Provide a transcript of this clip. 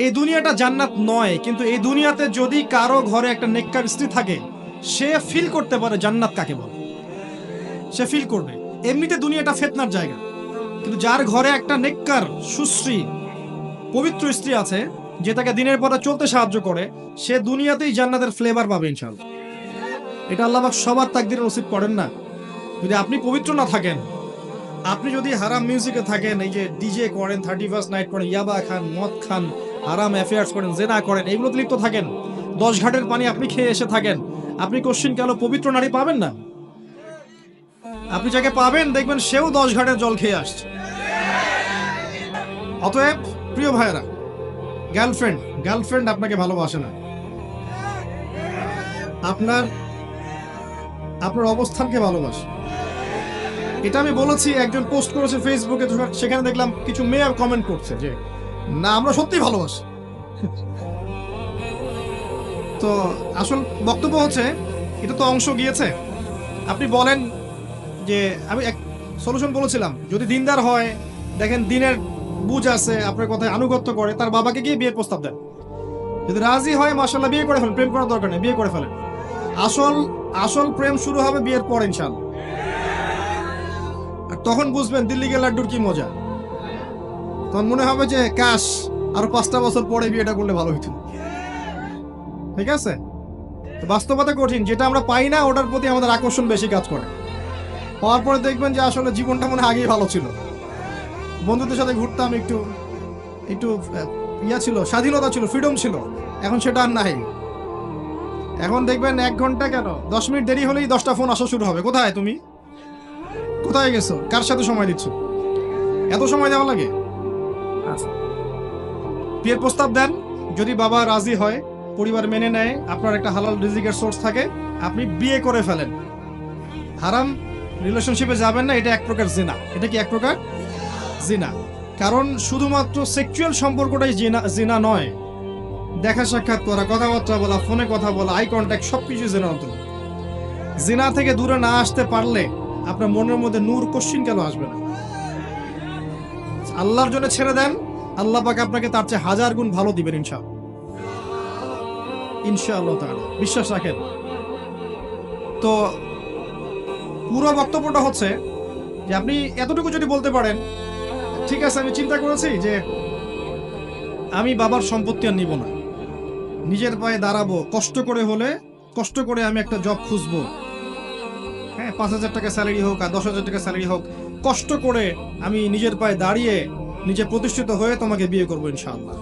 এই দুনিয়াটা জান্নাত নয়, কিন্তু এই দুনিয়াতে যদি কারো ঘরে একটা নেককার স্ত্রী থাকে, সে ফিল করতে পারে জান্নাত কাকে বলে, সে ফিল করবে। এমনিতে দুনিয়াটা ফিতনার জায়গা, কিন্তু যার ঘরে একটা নেককার সুশ্রী পবিত্র স্ত্রী আছে, যে তাকে দিনের পরে চলতে সাহায্য করে, সে দুনিয়াতেই জান্নাতের ফ্লেভার পাবে ইনশাআল্লাহ। এটা আল্লাহ পাক সবার তাকদিরে নসিব করেন না। যদি আপনি পবিত্র না থাকেন, আপনি যদি হারাম মিউজিকে থাকেন, এই যে ডিজে করেন, 31st নাইট করেন, ইয়াবা খান, মদ খান, হারাম অ্যাফেয়ার্স করেন, জেনা করেন, এগুলোতে লিপ্ত থাকেন, 10 ঘাটের পানি আপনি খেয়ে এসে থাকেন, আপনি কোশ্চিন কেন পবিত্র নারী পাবেন না? আপনি যাকে পাবেন দেখবেন সেও 10 ঘাটের জল খেয়ে আসছে। অতএব প্রিয় ভাইয়েরা, গার্লফ্রেন্ড আপনাকে ভালোবাসে না, আপনার আপনার অবস্থানকে ভালোবাসে। এটা আমি বলেছি, একজন পোস্ট করেছে ফেসবুকে, সেখানে দেখলাম কিছু মেয়ে কমেন্ট করছে যে না, আমরা সত্যি ভালোবাসি। তো আসল বক্তব্য হচ্ছে, এটা তো অংশ গিয়েছে। আপনি বলেন যে, আমি এক সলিউশন বলেছিলাম, যদি দিনদার হয়, দেখেন দিনের বুঝ আছে, আপনার কথায় আনুগত্য করে, তার বাবাকে গিয়ে বিয়ের প্রস্তাব দেন। যদি রাজি হয়, মাশাআল্লাহ, বিয়ে করে ফেলেন, প্রেম করার দরকার নেই, বিয়ে করে ফেলেন। আসল প্রেম শুরু হবে বিয়ের পর ইনশাআল্লাহ। আর তখন বুঝবেন দিল্লি কে লাড্ডুর কি মজা। তখন মনে হবে যে কাশ আরো 5টা বছর পরে বিয়েটা করলে ভালো হইতো। ঠিক আছে? তো বাস্তবতা কঠিন, যেটা আমরা পাই না ওটার প্রতি আমাদের আকর্ষণ বেশি কাজ করে। পাওয়ার পরে দেখবেন যে আসলে জীবনটা মনে হয় আগেই ভালো ছিল, বন্ধুদের সাথে ঘুরতাম, একটু একটু ইয়া ছিল, স্বাধীনতা ছিল, ফ্রিডম ছিল। এখন সেটা আর নাই। এখন দেখবেন 1 ঘন্টা কেন 10 মিনিট দেরি হলেই 10টা ফোন আসা শুরু হবে। কোথায় তুমি, কোথায় গেছো, কার সাথে সময় দিচ্ছ, এত সময় দেওয়া লাগে? বিয়ের প্রস্তাব দেন, যদি বাবা রাজি হয়, পরিবার মেনে নেয়, আপনার একটা হালাল রিজিকের সোর্স থাকে, আপনি বিয়ে করে ফেলেন। হারাম রিলেশনশিপে যাবেন না, এটা এক প্রকার জিনা। এটা কি এক প্রকার জিনা? কারণ শুধুমাত্র সেক্সুয়াল সম্পর্কটাই জিনা নয়, দেখা সাক্ষাৎ করা, কথাবার্তা বলা, ফোনে কথা বলা, আই কন্ট্যাক্ট, সবকিছু জিনার অন্তর্ভুক্ত। জিনা থেকে দূরে না আসতে পারলে আপনার মনের মধ্যে নূর কোশ্চিন কেন আসবে না? আল্লাহর জন্য ছেড়ে দেন, আল্লাহ পাক আপনাকে তার চেয়ে 1000 গুণ ভালো দিবেন ইনশাআল্লাহ তাআলা, বিশ্বাস রাখেন। তো পুরো বক্তব্যটা হচ্ছে যে, আপনি এতটুকু যদি বলতে পারেন, ঠিক আছে, আমি চিন্তা করেছি যে আমি বাবার সম্পত্তি আর নিব না, নিজের পায়ে দাঁড়াবো, কষ্ট করে আমি একটা জব খুঁজবো, হ্যাঁ, 5,000 টাকা স্যালারি হোক আর 10,000 টাকা স্যালারি হোক, কষ্ট করে আমি নিজের পায়ে দাঁড়িয়ে নিজে প্রতিষ্ঠিত হয়ে তোমাকে বিয়ে করবো ইনশাআল্লাহ।